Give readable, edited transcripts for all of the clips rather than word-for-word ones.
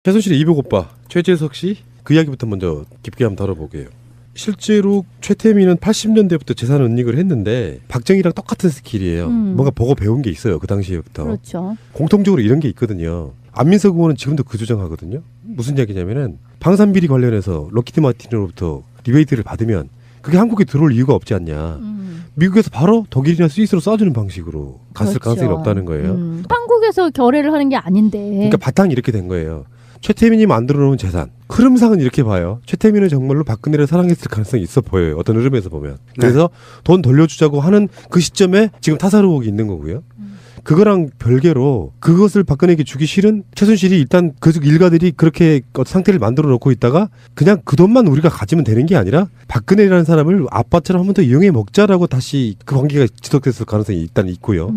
최순실의 이복 오빠 최재석 씨 그 이야기부터 먼저 깊게 한번 다뤄보게요. 실제로 최태민은 80년대부터 재산 은닉을 했는데 박정희랑 똑같은 스킬이에요. 뭔가 보고 배운 게 있어요. 그 당시에부터. 그렇죠. 공통적으로 이런 게 있거든요. 안민석 의원은 지금도 그 주장하거든요. 무슨 이야기냐면은 방산비리 관련해서 록히드 마틴으로부터 리베이트를 받으면 그게 한국에 들어올 이유가 없지 않냐. 미국에서 바로 독일이나 스위스로 쏴주는 방식으로 갔을 그렇죠. 가능성이 없다는 거예요. 한국에서 결의를 하는 게 아닌데. 그러니까 바탕이 이렇게 된 거예요. 최태민이 만들어 놓은 재산. 흐름상은 이렇게 봐요. 최태민은 정말로 박근혜를 사랑했을 가능성이 있어 보여요. 어떤 흐름에서 보면. 그래서 돈 돌려주자고 하는 그 시점에 지금 타사르옥이 있는 거고요. 그거랑 별개로 그것을 박근혜에게 주기 싫은 최순실이 일단 그 일가들이 그렇게 상태를 만들어 놓고 있다가 그냥 그 돈만 우리가 가지면 되는 게 아니라 박근혜라는 사람을 아빠처럼 한 번 더 이용해 먹자라고 다시 그 관계가 지속됐을 가능성이 일단 있고요.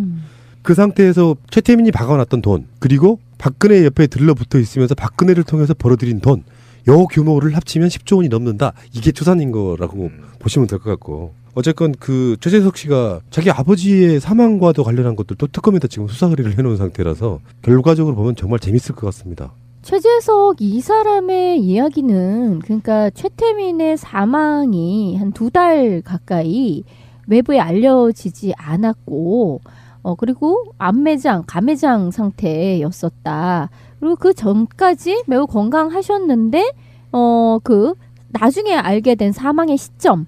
그 상태에서 최태민이 박아놨던 돈 그리고 박근혜 옆에 들러붙어 있으면서 박근혜를 통해서 벌어들인 돈 요 규모를 합치면 10조 원이 넘는다. 이게 추산인 거라고 보시면 될 것 같고 어쨌건 그 최재석 씨가 자기 아버지의 사망과도 관련한 것들도 특검에다 지금 수사 의뢰를 해놓은 상태라서 결과적으로 보면 정말 재밌을 것 같습니다. 최재석 이 사람의 이야기는 그러니까 최태민의 사망이 한 2달 가까이 외부에 알려지지 않았고 그리고 암매장, 가매장 상태였었다. 그리고 그 전까지 매우 건강하셨는데 그 나중에 알게 된 사망의 시점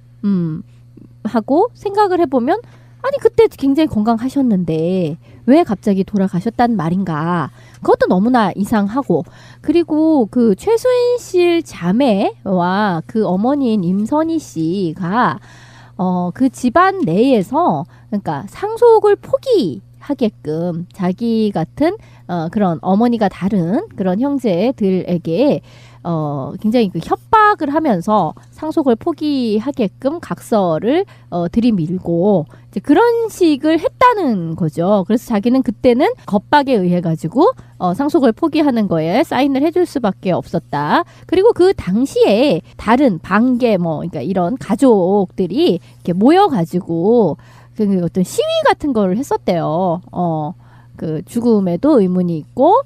하고 생각을 해보면 아니 그때 굉장히 건강하셨는데 왜 갑자기 돌아가셨단 말인가. 그것도 너무나 이상하고 그리고 그 최순실 자매와 그 어머니인 임선희 씨가 그 집안 내에서 그러니까 상속을 포기하게끔 자기 같은 그런 어머니가 다른 그런 형제들에게 굉장히 그 협박을 하면서 상속을 포기하게끔 각서를 들이밀고 이제 그런 식을 했다는 거죠. 그래서 자기는 그때는 겁박에 의해 가지고 상속을 포기하는 거에 사인을 해줄 수밖에 없었다. 그리고 그 당시에 다른 반계 그러니까 이런 가족들이 이렇게 모여가지고 그 어떤 시위 같은 거를 했었대요. 그 죽음에도 의문이 있고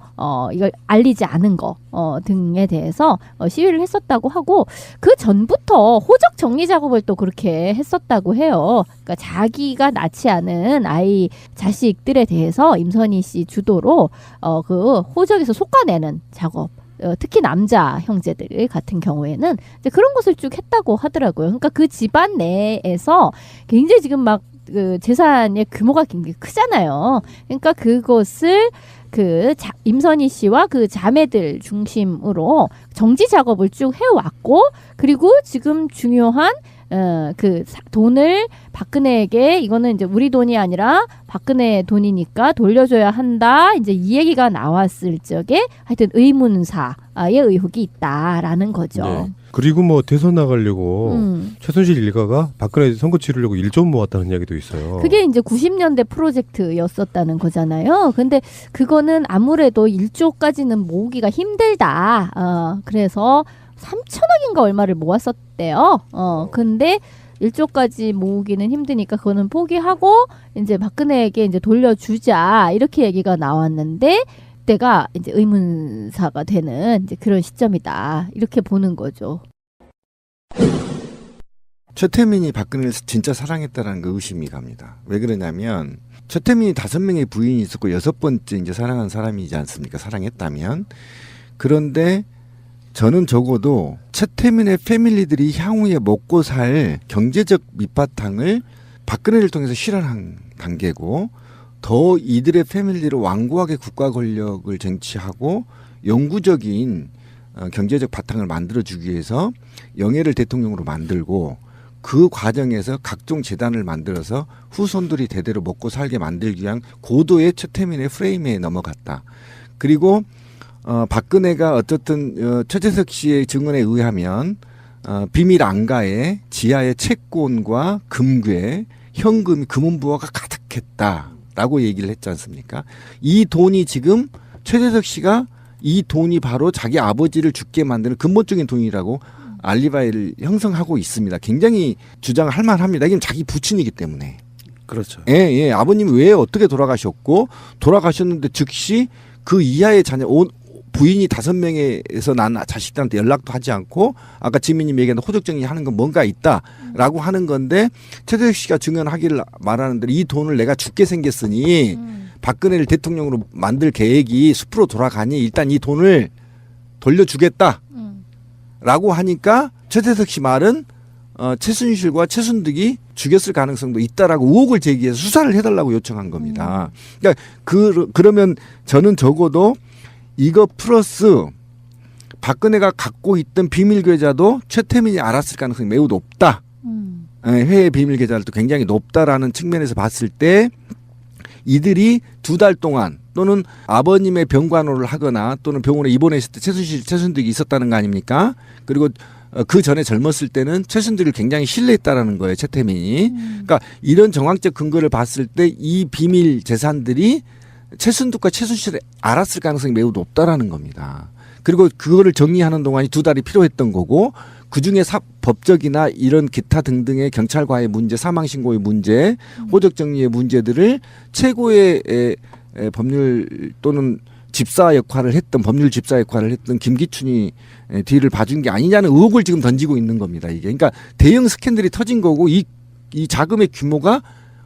이걸 알리지 않은 거 등에 대해서 시위를 했었다고 하고 그 전부터 호적 정리 작업을 또 그렇게 했었다고 해요. 그러니까 자기가 낳지 않은 아이 자식들에 대해서 임선희 씨 주도로 그 호적에서 속아내는 작업. 특히 남자 형제들 같은 경우에는 이제 그런 것을 쭉 했다고 하더라고요. 그러니까 그 집안 내에서 굉장히 지금 막 그 재산의 규모가 굉장히 크잖아요. 그러니까 그것을 그 임선희 씨와 그 자매들 중심으로 정지 작업을 쭉 해왔고 그리고 지금 중요한 그 돈을 박근혜에게 이거는 이제 우리 돈이 아니라 박근혜 돈이니까 돌려줘야 한다. 이제 이 얘기가 나왔을 적에 하여튼 의문사의 의혹이 있다라는 거죠. 네. 그리고 뭐 대선 나가려고 최순실 일가가 박근혜 선거 치르려고 1조 모았다는 이야기도 있어요. 그게 이제 90년대 프로젝트였었다는 거잖아요. 근데 그거는 아무래도 1조까지는 모으기가 힘들다. 그래서 3천억인가 얼마를 모았었대요. 근데 1조까지 모으기는 힘드니까 그거는 포기하고 이제 박근혜에게 이제 돌려주자 이렇게 얘기가 나왔는데 때가 이제 의문사가 되는 이제 그런 시점이다 이렇게 보는 거죠. 최태민이 박근혜를 진짜 사랑했다라는 그 의심이 갑니다. 왜 그러냐면 최태민이 5명의 부인이 있었고 6번째 이제 사랑한 사람이지 않습니까? 사랑했다면. 그런데 저는 적어도 최태민의 패밀리들이 향후에 먹고 살 경제적 밑바탕을 박근혜를 통해서 실현한 단계고 더 이들의 패밀리를 완고하게 국가 권력을 쟁취하고 영구적인 경제적 바탕을 만들어주기 위해서 영예를 대통령으로 만들고 그 과정에서 각종 재단을 만들어서 후손들이 대대로 먹고 살게 만들기 위한 고도의 최태민의 프레임에 넘어갔다. 그리고 박근혜가 어쨌든 최재석 씨의 증언에 의하면 비밀 안가에 지하의 채권과 금괴, 현금, 금은부화가 가득했다라고 얘기를 했지 않습니까? 이 돈이 지금 최재석 씨가 이 돈이 바로 자기 아버지를 죽게 만드는 근본적인 돈이라고 알리바이를 형성하고 있습니다. 굉장히 주장할 만합니다. 이건 자기 부친이기 때문에. 그렇죠. 예. 아버님이 왜 어떻게 돌아가셨고 돌아가셨는데 즉시 그 이하의 자녀 부인이 5명에서 난 자식들한테 연락도 하지 않고 아까 지민님 얘기한 호적정리하는 건 뭔가 있다라고 하는 건데 최재석 씨가 증언하기를 말하는 대로 이 돈을 내가 죽게 생겼으니 박근혜를 대통령으로 만들 계획이 숲으로 돌아가니 일단 이 돈을 돌려주겠다라고 하니까 최재석 씨 말은 최순실과 최순득이 죽였을 가능성도 있다라고 의혹을 제기해서 수사를 해달라고 요청한 겁니다. 그러니까 그러면 저는 적어도 이거 플러스 박근혜가 갖고 있던 비밀 계좌도 최태민이 알았을 가능성이 매우 높다. 해외 비밀 계좌도 굉장히 높다라는 측면에서 봤을 때 이들이 2달 동안 또는 아버님의 병간호를 하거나 또는 병원에 입원했을 때 최순득이 있었다는 거 아닙니까? 그리고 그 전에 젊었을 때는 최순득을 굉장히 신뢰했다라는 거예요, 최태민이. 그러니까 이런 정황적 근거를 봤을 때 이 비밀 재산들이 최순득과 최순실이 알았을 가능성이 매우 높다라는 겁니다. 그리고 그거를 정리하는 동안이 2달이 필요했던 거고 그중에 법적이나 이런 기타 등등의 경찰과의 문제, 사망신고의 문제, 호적정리의 문제들을 최고의 법률 또는 집사 역할을 했던 법률 집사 역할을 했던 김기춘이 뒤를 봐준 게 아니냐는 의혹을 지금 던지고 있는 겁니다. 이게 그러니까 대형 스캔들이 터진 거고 이 자금의 규모가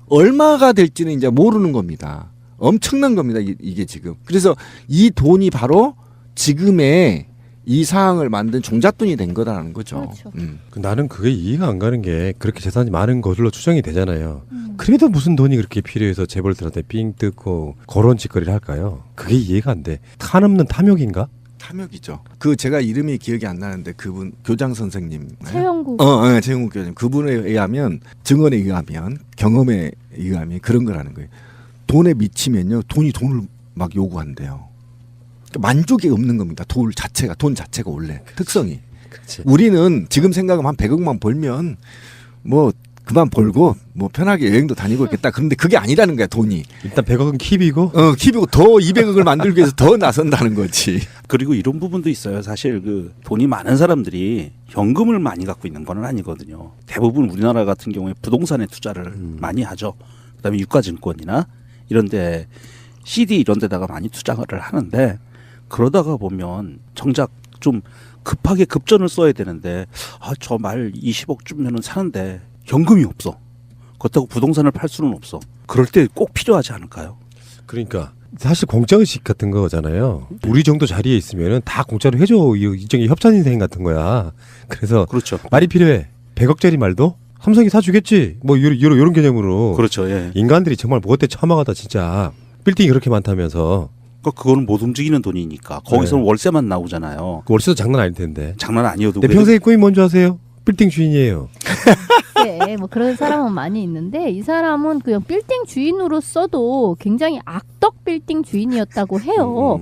얼마가 될지는 이제 모르는 겁니다. 엄청난 겁니다. 이게 지금. 그래서 이 돈이 바로 지금의 이 사항을 만든 종잣돈이 된 거다라는 거죠. 그렇죠. 나는 그게 이해가 안 가는 게 그렇게 재산이 많은 것으로 추정이 되잖아요. 그래도 무슨 돈이 그렇게 필요해서 재벌들한테 삥 뜯고 그런 짓거리를 할까요? 그게 이해가 안 돼. 한없는 탐욕인가? 탐욕이죠. 제가 이름이 기억이 안 나는데 그분 교장 선생님. 최영국. 최영국 교장. 그분에 의하면 증언에 의하면 경험에 의하면 그런 거라는 거예요. 돈에 미치면요. 돈을 막 요구한대요. 만족이 없는 겁니다. 돈 자체가 원래 특성이. 그치. 우리는 지금 생각하면 한 100억만 벌면 뭐 그만 벌고 뭐 편하게 여행도 다니고 있겠다. 그런데 그게 아니라는 거야, 돈이. 일단 100억은 킵이고 킵이고 더 200억을 만들기 위해서 더 나선다는 거지. 그리고 이런 부분도 있어요. 사실 그 돈이 많은 사람들이 현금을 많이 갖고 있는 건 아니거든요. 대부분 우리나라 같은 경우에 부동산에 투자를 많이 하죠. 그다음에 유가증권이나 이런데 CD 이런 데다가 많이 투자를 하는데 그러다가 보면 정작 좀 급하게 급전을 써야 되는데 저 말 20억 주면은 사는데 현금이 없어. 그렇다고 부동산을 팔 수는 없어. 그럴 때 꼭 필요하지 않을까요? 그러니까 사실 공짜의식 같은 거잖아요. 우리 정도 자리에 있으면은 다 공짜로 해줘. 일종의 협찬 인생 같은 거야. 그래서 그렇죠. 말이 필요해. 100억짜리 말도 삼성이 사주겠지. 뭐 이런 개념으로. 그렇죠. 예. 인간들이 정말 무엇대 처먹하다 진짜. 빌딩이 그렇게 많다면서. 그거는 못 움직이는 돈이니까 거기서는 네. 월세만 나오잖아요. 월세도 장난 아닐 텐데. 장난 아니어도 내 평생의 꿈이 뭔지 아세요? 빌딩 주인이에요. 네, 뭐 그런 사람은 많이 있는데 이 사람은 그냥 빌딩 주인으로서도 굉장히 악덕 빌딩 주인이었다고 해요.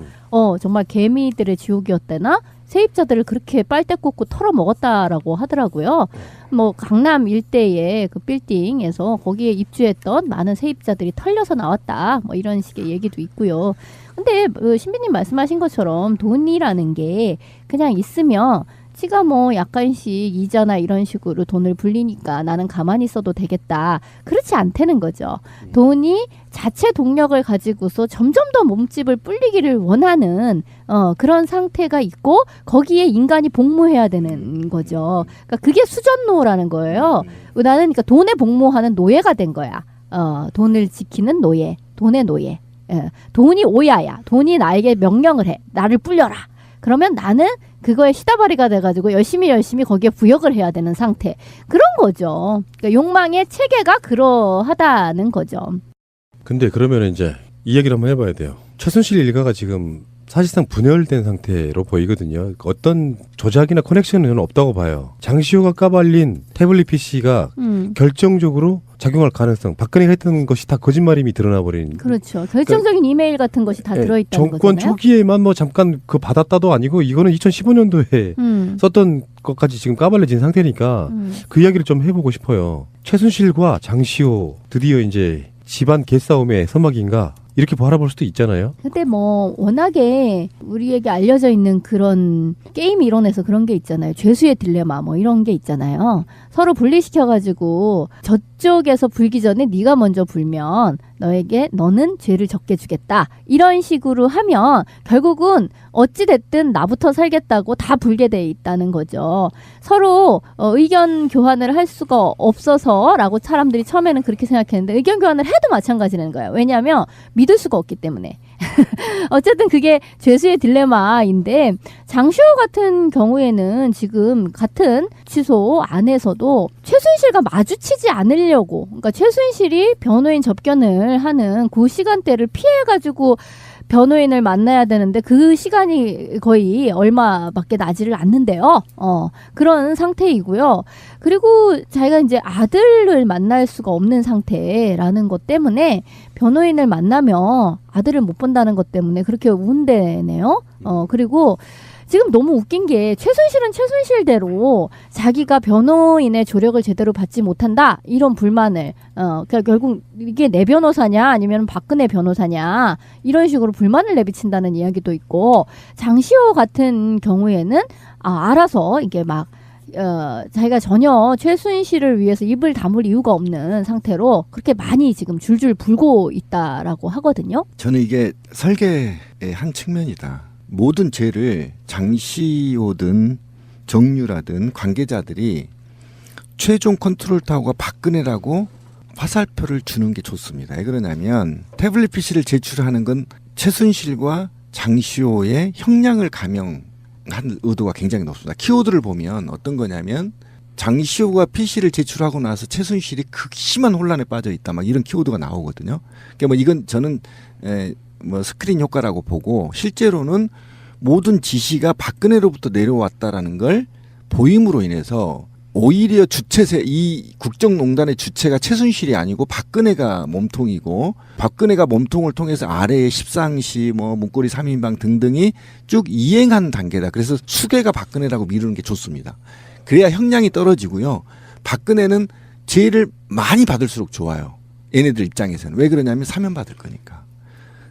정말 개미들의 지옥이었대나 세입자들을 그렇게 빨대 꽂고 털어 먹었다라고 하더라고요. 뭐 강남 일대의 그 빌딩에서 거기에 입주했던 많은 세입자들이 털려서 나왔다. 뭐 이런 식의 얘기도 있고요. 근데 신비님 말씀하신 것처럼 돈이라는 게 그냥 있으면 지가 뭐 약간씩 이자나 이런 식으로 돈을 불리니까 나는 가만히 있어도 되겠다. 그렇지 않다는 거죠. 돈이 자체 동력을 가지고서 점점 더 몸집을 불리기를 원하는 그런 상태가 있고 거기에 인간이 복무해야 되는 거죠. 그러니까 그게 수전노라는 거예요. 나는 그러니까 돈에 복무하는 노예가 된 거야. 돈을 지키는 노예, 돈의 노예. 돈이 오야야. 돈이 나에게 명령을 해. 나를 불려라. 그러면 나는 그거에 시다바리가 돼가지고 열심히 거기에 부역을 해야 되는 상태. 그런 거죠. 그러니까 욕망의 체계가 그러하다는 거죠. 근데 그러면 이제 이 얘기를 한번 해봐야 돼요. 최순실 일가가 지금 사실상 분열된 상태로 보이거든요. 어떤 조작이나 커넥션은 없다고 봐요. 장시호가 까발린 태블릿 PC가 결정적으로 작용할 가능성, 박근혜가 했던 것이 다 거짓말임이 드러나버린. 그렇죠. 결정적인 이메일 같은 것이 다 들어있다는 정권 거잖아요. 초기에만 뭐 잠깐 그 받았다도 아니고 이거는 2015년도에 썼던 것까지 지금 까발려진 상태니까 그 이야기를 좀 해보고 싶어요. 최순실과 장시호 드디어 이제 집안 개싸움의 서막인가 이렇게 바라볼 수도 있잖아요. 근데 뭐 워낙에 우리에게 알려져 있는 그런 게임 이론에서 그런 게 있잖아요. 죄수의 딜레마 뭐 이런 게 있잖아요. 서로 분리시켜가지고 그쪽에서 불기 전에 네가 먼저 불면 너는 죄를 적게 주겠다. 이런 식으로 하면 결국은 어찌 됐든 나부터 살겠다고 다 불게 돼 있다는 거죠. 서로 의견 교환을 할 수가 없어서라고 사람들이 처음에는 그렇게 생각했는데 의견 교환을 해도 마찬가지라는 거예요. 왜냐하면 믿을 수가 없기 때문에. 어쨌든 그게 죄수의 딜레마인데 장시호 같은 경우에는 지금 같은 취소 안에서도 최순실과 마주치지 않으려고, 그러니까 최순실이 변호인 접견을 하는 그 시간대를 피해가지고 변호인을 만나야 되는데 그 시간이 거의 얼마밖에 나지를 않는데요. 그런 상태이고요. 그리고 자기가 이제 아들을 만날 수가 없는 상태라는 것 때문에 변호인을 만나면 아들을 못 본다는 것 때문에 그렇게 운대네요. 그리고 지금 너무 웃긴 게 최순실은 최순실대로 자기가 변호인의 조력을 제대로 받지 못한다 이런 불만을 그러니까 결국 이게 내 변호사냐 아니면 박근혜 변호사냐 이런 식으로 불만을 내비친다는 이야기도 있고, 장시호 같은 경우에는 알아서 이게 막 자기가 전혀 최순실을 위해서 입을 다물 이유가 없는 상태로 그렇게 많이 지금 줄줄 불고 있다라고 하거든요. 저는 이게 설계의 한 측면이다. 모든 죄를 장시호든 정유라든 관계자들이 최종 컨트롤 타워가 박근혜라고 화살표를 주는 게 좋습니다. 왜 그러냐면 태블릿 PC를 제출하는 건 최순실과 장시호의 형량을 감형한 의도가 굉장히 높습니다. 키워드를 보면 어떤 거냐면 장시호가 PC를 제출하고 나서 최순실이 극심한 혼란에 빠져 있다, 막 이런 키워드가 나오거든요. 그러니까 뭐 이건 저는 뭐 스크린 효과라고 보고, 실제로는 모든 지시가 박근혜로부터 내려왔다라는 걸 보임으로 인해서 오히려 주체세, 이 국정농단의 주체가 최순실이 아니고 박근혜가 몸통이고, 박근혜가 몸통을 통해서 아래에 십상시 뭐 문고리 3인방 등등이 쭉 이행한 단계다. 그래서 수괴가 박근혜라고 미루는 게 좋습니다. 그래야 형량이 떨어지고요. 박근혜는 죄를 많이 받을수록 좋아요. 얘네들 입장에서는. 왜 그러냐면 사면 받을 거니까.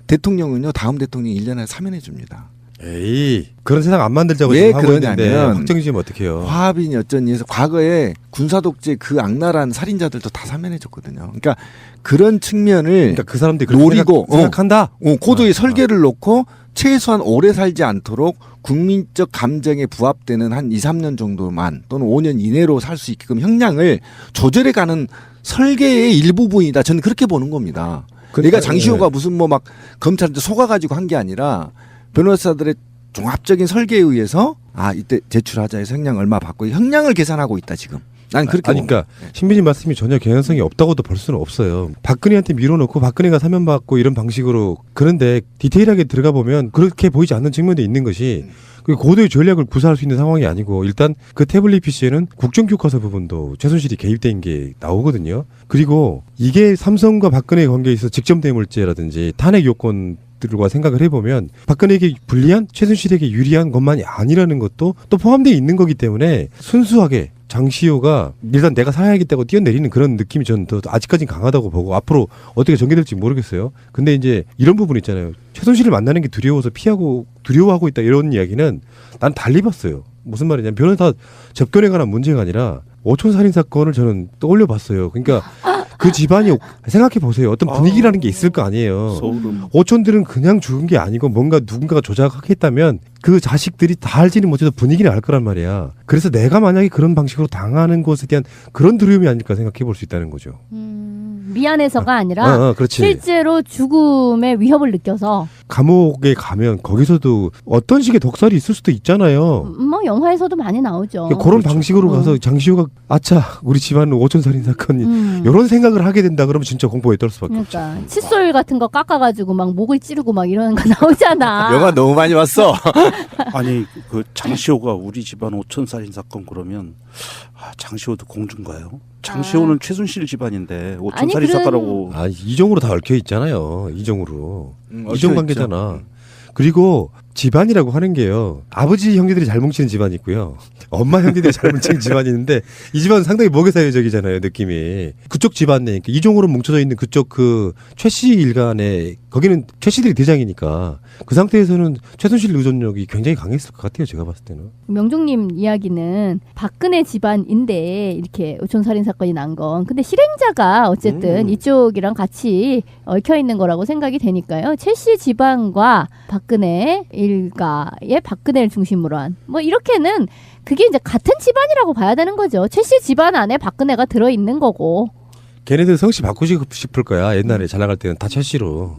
대통령은요, 다음 대통령이 1년에 사면해 줍니다. 에이, 그런 세상 안 만들자고 왜 지금 하고 있는데 그러냐면 확정지면 어떡해요. 화합이니 어쩌니 해서 과거에 군사독재 그 악랄한 살인자들도 다 사면해 줬거든요. 그러니까 그런 측면을 그러니까 그 사람들이 그렇게 노리고 생각한다. 고도의 설계를 놓고 최소한 오래 살지 않도록 국민적 감정에 부합되는 한 2, 3년 정도만 또는 5년 이내로 살 수 있게끔 형량을 조절해 가는 설계의 일부분이다. 저는 그렇게 보는 겁니다. 내가 장시호가 무슨 뭐 막 검찰한테 속아가지고 한 게 아니라 변호사들의 종합적인 설계에 의해서 이때 제출하자 해서 형량 얼마 받고 형량을 계산하고 있다 지금. 난 그렇게 그러니까 신빈님 말씀이 전혀 개연성이 없다고도 볼 수는 없어요. 박근혜한테 밀어놓고 박근혜가 사면받고 이런 방식으로, 그런데 디테일하게 들어가 보면 그렇게 보이지 않는 측면도 있는 것이 고도의 전략을 구사할 수 있는 상황이 아니고, 일단 그 태블릿 PC에는 국정교과서 부분도 최순실이 개입된 게 나오거든요. 그리고 이게 삼성과 박근혜의 관계에 있어서 직접대물죄라든지 탄핵 요건들과 생각을 해보면 박근혜에게 불리한, 최순실에게 유리한 것만이 아니라는 것도 또 포함되어 있는 거기 때문에 순수하게 장시호가 일단 내가 살아야겠다고 뛰어내리는 그런 느낌이 저는 더 아직까지는 강하다고 보고, 앞으로 어떻게 전개될지 모르겠어요. 근데 이제 이런 부분 있잖아요. 최순실을 만나는 게 두려워서 두려워하고 있다, 이런 이야기는 난 달리 봤어요. 무슨 말이냐면 변호사 접견에 관한 문제가 아니라 오촌 살인 사건을 저는 떠올려 봤어요. 그러니까 그 집안이, 생각해 보세요. 어떤 분위기라는 게 있을 거 아니에요. 소름. 오촌들은 그냥 죽은 게 아니고 뭔가 누군가가 조작했다면 그 자식들이 다 알지는 못해도 분위기를 알 거란 말이야. 그래서 내가 만약에 그런 방식으로 당하는 것에 대한 그런 두려움이 아닐까 생각해 볼 수 있다는 거죠. 미안해서가 아니라 그렇지. 실제로 죽음의 위협을 느껴서. 감옥에 가면 거기서도 어떤 식의 독살이 있을 수도 있잖아요. 뭐 영화에서도 많이 나오죠. 그러니까 그런 방식으로 가서 장시호가 아차 우리 집안은 오촌 살인 사건이 이런 생각을 하게 된다 그러면 진짜 공포에 떨 수밖에 없죠. 그러니까 칫솔 같은 거 깎아가지고 막 목을 찌르고 막 이러는 거 나오잖아. 영화 너무 많이 봤어. 아니 그 장시호가 우리 집안 5천 살인 사건 그러면 장시호도 공주인가요? 장시호는 최순실 집안인데 5천 살인 사건하고 이종으로 다 얽혀 있잖아요. 이종으로. 얽혀 이종 있죠. 관계잖아. 그리고 집안이라고 하는 게요. 아버지 형제들이 잘 뭉치는 집안이 있고요. 엄마 형제들이 잘 뭉치는 집안이 있는데 이 집안은 상당히 모계사회적이잖아요. 느낌이. 그쪽 집안 내 이종으로 뭉쳐져 있는 그쪽 그 최씨 일간에 거기는 최씨들이 대장이니까 그 상태에서는 최순실 의존력이 굉장히 강했을 것 같아요. 제가 봤을 때는. 명종님 이야기는 박근혜 집안인데 이렇게 오촌살인 사건이 난 건. 근데 실행자가 어쨌든 이쪽이랑 같이 얽혀 있는 거라고 생각이 되니까요. 최씨 집안과 박근혜 일가의 박근혜를 중심으로 한 뭐 이렇게는 그게 이제 같은 집안이라고 봐야 되는 거죠. 최씨 집안 안에 박근혜가 들어 있는 거고. 걔네들 성씨 바꾸고 싶을 거야. 옛날에 잘 나갈 때는 다 최씨로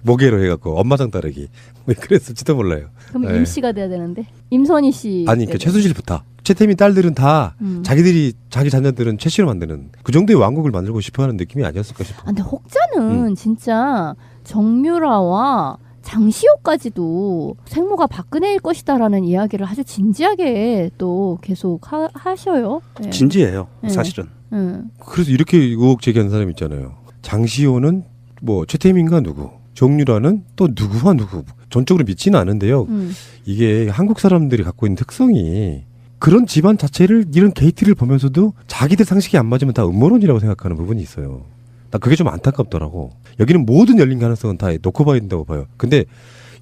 모계로 해갖고 엄마장 따르기. 왜 그랬을지도 몰라요. 그럼 네. 임씨가 돼야 되는데 임선희 씨. 아니 그러니까 최순실부터 최태민 딸들은 다 자기들이 자기 자녀들은 최씨로 만드는 그 정도의 왕국을 만들고 싶어하는 느낌이 아니었을까 싶어. 아, 근데 혹자는 진짜 정유라와 장시호까지도 생모가 박근혜일 것이다라는 이야기를 아주 진지하게 또 계속 하셔요. 네. 진지해요. 네. 사실은. 그래서 이렇게 의혹 제기하는 사람이 있잖아요. 장시호는 뭐 최태민과 누구, 정유라는 또 누구와 누구. 전적으로 믿지는 않은데요. 이게 한국 사람들이 갖고 있는 특성이 그런 집안 자체를 이런 게이트를 보면서도 자기들 상식이 안 맞으면 다 음모론이라고 생각하는 부분이 있어요. 나 그게 좀 안타깝더라고. 여기는 모든 열린 가능성은 다 놓고 봐야 된다고 봐요. 근데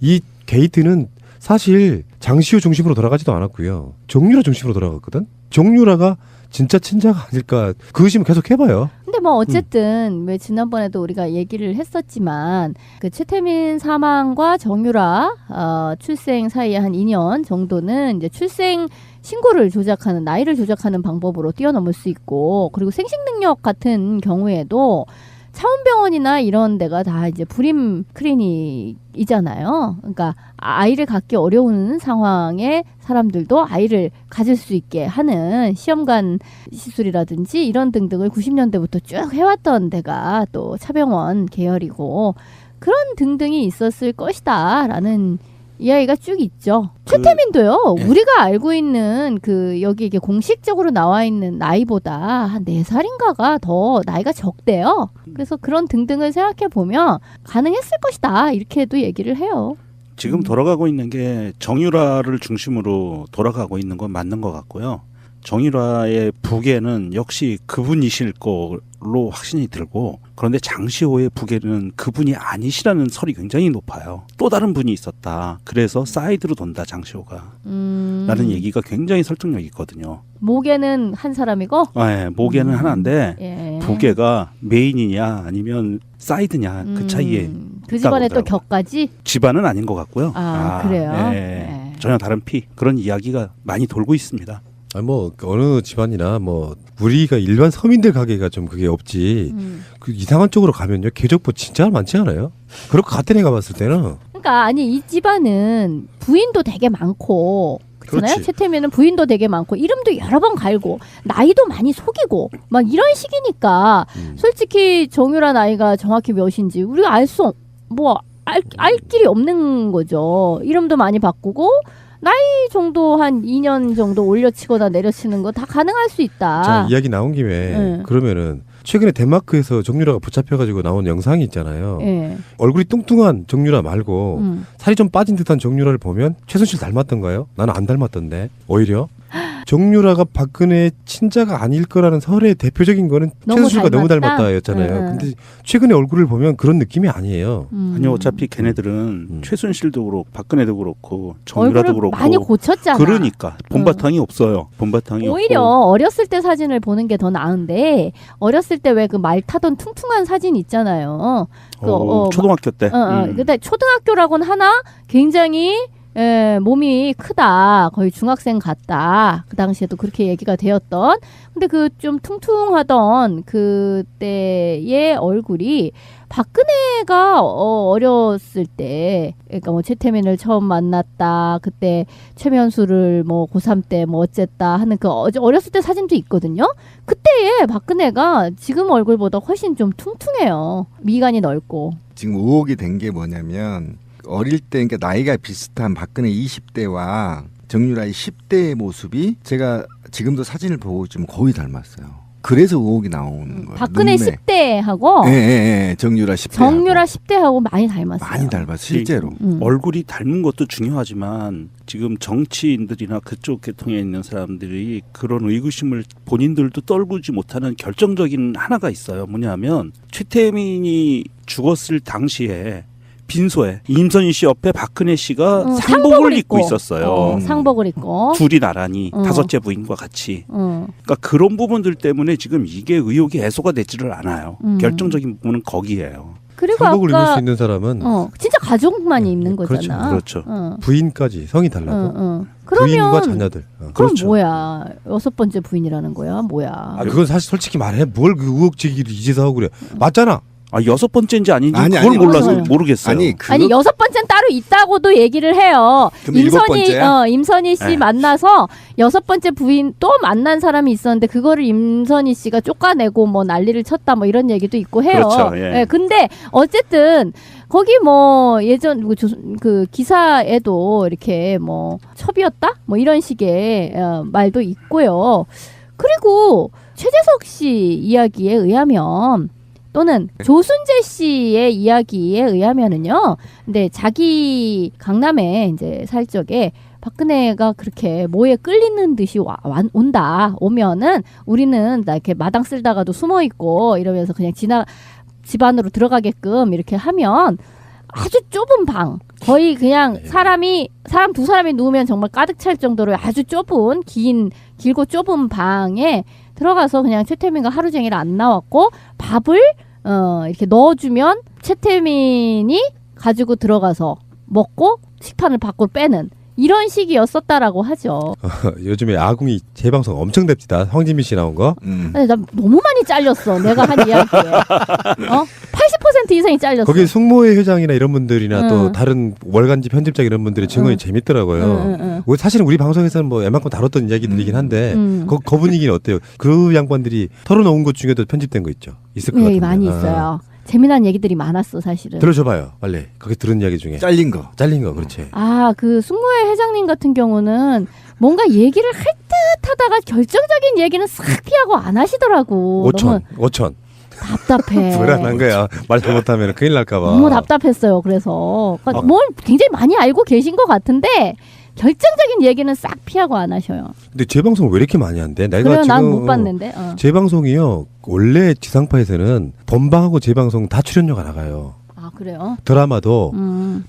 이 게이트는 사실 장시호 중심으로 돌아가지도 않았고요. 정유라 중심으로 돌아갔거든. 정유라가 진짜 친자가 아닐까 그 의심을 계속 해봐요. 근데 뭐 어쨌든 왜 지난번에도 우리가 얘기를 했었지만 그 최태민 사망과 정유라 출생 사이에 한 2년 정도는 이제 출생 신고를 조작하는 나이를 조작하는 방법으로 뛰어넘을 수 있고 그리고 생식 능력 같은 경우에도 차원병원이나 이런 데가 다 이제 불임 클리닉이잖아요. 그러니까 아이를 갖기 어려운 상황에 사람들도 아이를 가질 수 있게 하는 시험관 시술이라든지 이런 등등을 90년대부터 쭉 해왔던 데가 또 차병원 계열이고 그런 등등이 있었을 것이다라는 이야기가 쭉 있죠. 최태민도요. 예. 우리가 알고 있는 그 여기 이게 공식적으로 나와 있는 나이보다 한 4살인가가 더 나이가 적대요. 그래서 그런 등등을 생각해 보면 가능했을 것이다. 이렇게도 얘기를 해요. 지금 돌아가고 있는 게 정유라를 중심으로 돌아가고 있는 건 맞는 것 같고요. 정유라의 부계는 역시 그분이실 걸로 확신이 들고 그런데 장시호의 부계는 그분이 아니시라는 설이 굉장히 높아요. 또 다른 분이 있었다. 그래서 사이드로 돈다 장시호가 라는 얘기가 굉장히 설득력이 있거든요. 모계는 한 사람이고 네, 모계는 하나인데 예. 부계가 메인이냐 아니면 사이드냐 그 차이에 그 집안에 있다고 또 하더라고요. 격까지 집안은 아닌 것 같고요. 그래요. 네. 네. 전혀 다른 피 그런 이야기가 많이 돌고 있습니다. 아니 뭐 어느 집안이나 뭐 우리가 일반 서민들 가게가 좀 그게 없지. 그 이상한 쪽으로 가면요 궤적보 진짜 많지 않아요? 그럴 것 같아 내가 봤을 때는. 그러니까 아니 이 집안은 부인도 되게 많고 그렇잖아요. 그렇지. 최태민은 부인도 되게 많고 이름도 여러 번 갈고 나이도 많이 속이고 막 이런 식이니까 솔직히 정유라 나이가 정확히 몇인지 우리가 알 길이 없는 거죠. 이름도 많이 바꾸고 나이 정도 한 2년 정도 올려치거나 내려치는 거 다 가능할 수 있다. 자 이야기 나온 김에 그러면은 최근에 덴마크에서 정유라가 붙잡혀가지고 나온 영상이 있잖아요. 예. 얼굴이 뚱뚱한 정유라 말고 살이 좀 빠진 듯한 정유라를 보면 최순실 닮았던가요? 나는 안 닮았던데 오히려 정유라가 박근혜의 친자가 아닐 거라는 설의 대표적인 거는 너무 최순실과 너무 닮았다? 닮았다였잖아요. 근데 최근에 얼굴을 보면 그런 느낌이 아니에요. 아니 어차피 걔네들은 최순실도 그렇고 박근혜도 그렇고 정유라도 얼굴을 그렇고 많이 고쳤잖아. 그러니까 본바탕이 없어요. 본바탕이 오히려 없고 어렸을 때 사진을 보는 게 더 나은데 어렸을 때 왜 그 말 타던 퉁퉁한 사진 있잖아요. 초등학교 때. 근데 초등학교라고는 하나 굉장히 몸이 크다. 거의 중학생 같다. 그 당시에도 그렇게 얘기가 되었던. 근데 그 좀 퉁퉁하던 그때의 얼굴이 박근혜가 어렸을 때, 그러니까 뭐 최태민을 처음 만났다. 그때 최면수를 뭐 고3 때 뭐 어쨌다 하는 그 어렸을 때 사진도 있거든요. 그때의 박근혜가 지금 얼굴보다 훨씬 좀 퉁퉁해요. 미간이 넓고. 지금 의혹이 된 게 뭐냐면 어릴 때 그러니까 나이가 비슷한 박근혜 20대와 정유라의 10대의 모습이 제가 지금도 사진을 보고 좀 거의 닮았어요. 그래서 의혹이 나오는 거예요. 박근혜 눈매. 10대하고 예. 정유라 10대. 정유라 10대하고 많이 닮았어요. 많이 닮았어 실제로. 얼굴이 닮은 것도 중요하지만 지금 정치인들이나 그쪽 계통에 있는 사람들이 그런 의구심을 본인들도 떨구지 못하는 결정적인 하나가 있어요. 뭐냐면 최태민이 죽었을 당시에 빈소에 임선희 씨 옆에 박근혜 씨가 상복을 입고 있었어요. 상복을 입고. 둘이 나란히 어. 다섯째 부인과 같이. 그러니까 그런 부분들 때문에 지금 이게 의혹이 해소가 되지를 않아요. 결정적인 부분은 거기에요. 그리고 상복을 입을 아까 수 있는 사람은 진짜 가족만이 입는 그렇죠. 거잖아. 그렇죠. 부인까지 성이 달라도 그러면 부인과 자녀들. 그럼 그렇죠. 뭐야? 6번째 부인이라는 거야? 뭐야? 아, 그건 사실 솔직히 말해 뭘 그 의혹제기를 이제서 하고 그래. 맞잖아. 아, 6번째인지 아닌지 아니, 그걸 아니, 몰라서 맞아요. 모르겠어요. 아니 아니 6번째는 따로 있다고도 얘기를 해요. 그럼 일곱 번째야? 임선희 씨 네. 만나서 6번째 부인 또 만난 사람이 있었는데 그거를 임선희 씨가 쫓아내고 뭐 난리를 쳤다 뭐 이런 얘기도 있고 해요. 그렇죠, 예. 근데 어쨌든 거기 뭐 예전 그 기사에도 이렇게 뭐 첩이었다 뭐 이런 식의 말도 있고요. 그리고 최재석 씨 이야기에 의하면 또는 조순재 씨의 이야기에 의하면은요. 근데 자기 강남에 이제 살 적에 박근혜가 그렇게 뭐에 끌리는 듯이 온다. 오면은 우리는 나 이렇게 마당 쓸다가도 숨어 있고 이러면서 그냥 집 안으로 들어가게끔 이렇게 하면 아주 좁은 방. 거의 그냥 사람 두 사람이 누우면 정말 가득 찰 정도로 아주 좁은 길고 좁은 방에 들어가서 그냥 최태민과 하루 종일 안 나왔고 밥을 이렇게 넣어주면 최태민이 가지고 들어가서 먹고 식판을 밖으로 빼는 이런 식이었었다라고 하죠. 요즘에 아궁이 재방송 엄청 됩니다. 황진미 씨 나온 거. 근데 나 너무 많이 잘렸어. 내가 한 이야기에. 80% 이상이 잘렸어. 거기 숙모회 회장이나 이런 분들이나 응. 또 다른 월간지 편집자 이런 분들의 증언이 재밌더라고요. 사실은 우리 방송에서는 뭐 웬만큼 다뤘던 이야기들이긴 한데 그 분위기는 어때요? 그 양반들이 털어놓은 것 중에도 편집된 거 있죠. 있을 것 네, 같은데. 많이 있어요. 재미난 얘기들이 많았어 사실은. 들어줘봐요, 빨리. 거기 들은 이야기 중에 잘린 거. 잘린 거, 그렇지. 그 숙모회 회장님 같은 경우는 뭔가 얘기를 할 듯 하다가 결정적인 얘기는 싹 피하고 안 하시더라고. 너무 5천 답답해. 불안한 거야. 말 잘못하면 큰일 날까봐. 너무 답답했어요. 그래서 그러니까 뭘 굉장히 많이 알고 계신 것 같은데 결정적인 얘기는 싹 피하고 안 하셔요. 근데 재방송 왜 이렇게 많이 한대? 내가 그래요, 지금 난 못 봤는데. 재방송이요. 원래 지상파에서는 본방하고 재방송 다 출연료가 나가요. 아 그래요? 드라마도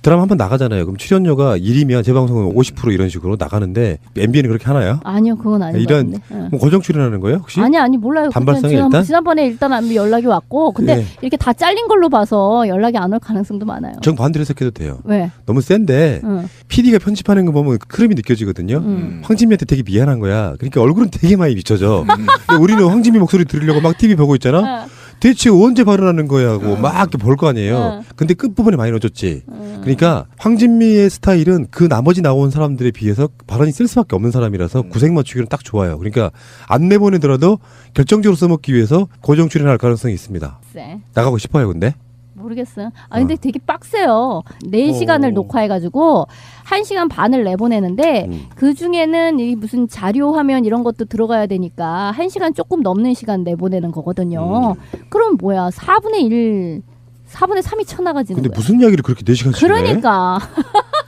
드라마 한 번 나가잖아요. 그럼 출연료가 1이면 재방송은 50% 이런 식으로 나가는데 MBN이 그렇게 하나요? 아니요, 그건 아닌 것 이런 같은데. 뭐 고정 출연하는 거예요 혹시? 아니 몰라요. 단발성이 그때 일단? 지난번에 일단 연락이 왔고, 근데 네. 이렇게 다 잘린 걸로 봐서 연락이 안 올 가능성도 많아요. 정 반대로 해석해도 돼요. 왜? 너무 센데 응. PD가 편집하는 거 보면 흐름이 느껴지거든요. 황진미한테 되게 미안한 거야. 그러니까 얼굴은 되게 많이 비춰져. 근데 우리는 황진미 목소리 들으려고 막 TV 보고 있잖아. 대체 언제 발언하는 거야 하고 막 이렇게 볼 거 아니에요. 근데 끝부분에 많이 넣어줬지. 그러니까 황진미의 스타일은 그 나머지 나온 사람들에 비해서 발언이 쓸 수밖에 없는 사람이라서 구색 맞추기는 딱 좋아요. 그러니까 안 내보내더라도 결정적으로 써먹기 위해서 고정 출연할 가능성이 있습니다. 쎄. 나가고 싶어요 근데? 모르겠어요. 근데 되게 빡세요. 4시간을 녹화해가지고 1시간 반을 내보내는데 그 중에는 이 무슨 자료 화면 이런 것도 들어가야 되니까 1시간 조금 넘는 시간 내보내는 거거든요. 그럼 뭐야? 4분의 3이 쳐나가지는 근데 거야. 무슨 이야기를 그렇게 4시간씩 해? 그러니까.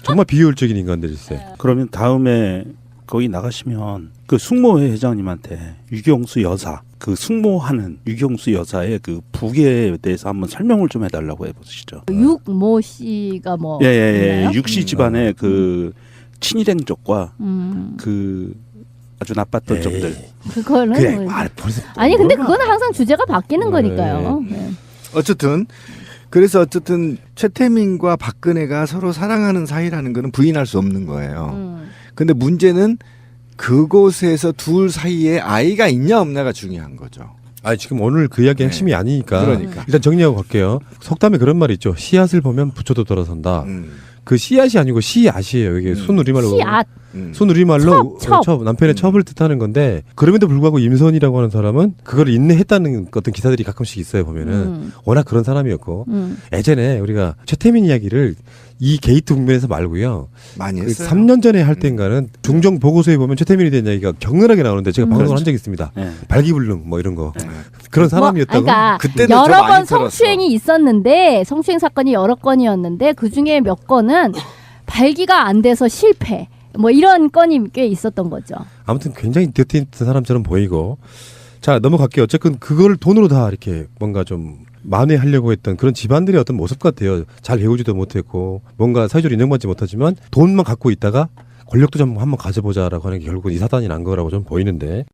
정말 비효율적인 인간들일세. 그러면 다음에 거기 나가시면 그 숙모회 회장님한테 유경수 여사, 그 숙모하는 유경수 여사의 그 부계에 대해서 한번 설명을 좀 해달라고 해보시죠. 육모 씨가 뭐 예. 있나요? 육씨 집안의 그 친일 행적과 그 아주 나빴던 점들. 그거는 그래. 뭐- 벌써 아니 근데 그거는 항상 주제가 바뀌는 네. 거니까요. 네. 어쨌든 최태민과 박근혜가 서로 사랑하는 사이라는 거는 부인할 수 없는 거예요. 근데 문제는 그곳에서 둘 사이에 아이가 있냐 없냐가 중요한 거죠. 아니 지금 오늘 그 이야기 핵심이 아니니까 그러니까. 일단 정리하고 갈게요. 속담에 그런 말이 있죠. 씨앗을 보면 부처도 돌아선다. 그 씨앗이 아니고 씨앗이에요. 이게 순우리말로 씨앗. 순우리말로 첩. 남편의 첩을 뜻하는 건데 그럼에도 불구하고 임선이라고 하는 사람은 그걸 인내했다는 어떤 기사들이 가끔씩 있어요. 보면은 워낙 그런 사람이었고 예전에 우리가 최태민 이야기를 이 게이트 국면에서 말고요. 많이 그 했어요. 3년 전에 할 때인가는 중정 보고서에 보면 최태민에 대한 이야기가 격렬하게 나오는데 제가 방송을 한 적이 있습니다. 네. 발기불능 뭐 이런 거. 그런 사람이었다고. 그러니까 그때는 저 여러 많이 번 들었어. 성추행이 있었는데 성추행 사건이 여러 건이었는데 그 중에 몇 건은 발기가 안 돼서 실패. 뭐 이런 건이 꽤 있었던 거죠. 아무튼 굉장히 dirty 사람처럼 보이고. 자, 넘어갈게요. 어쨌든 그걸 돈으로 다 이렇게 뭔가 좀 만회하려고 했던 그런 집안들의 어떤 모습 같아요. 잘 배우지도 못했고 뭔가 사회적으로 인정받지 못하지만 돈만 갖고 있다가 권력도 좀 한번 가져보자라고 하는 게 결국은 이 사단이 난 거라고 좀 보이는데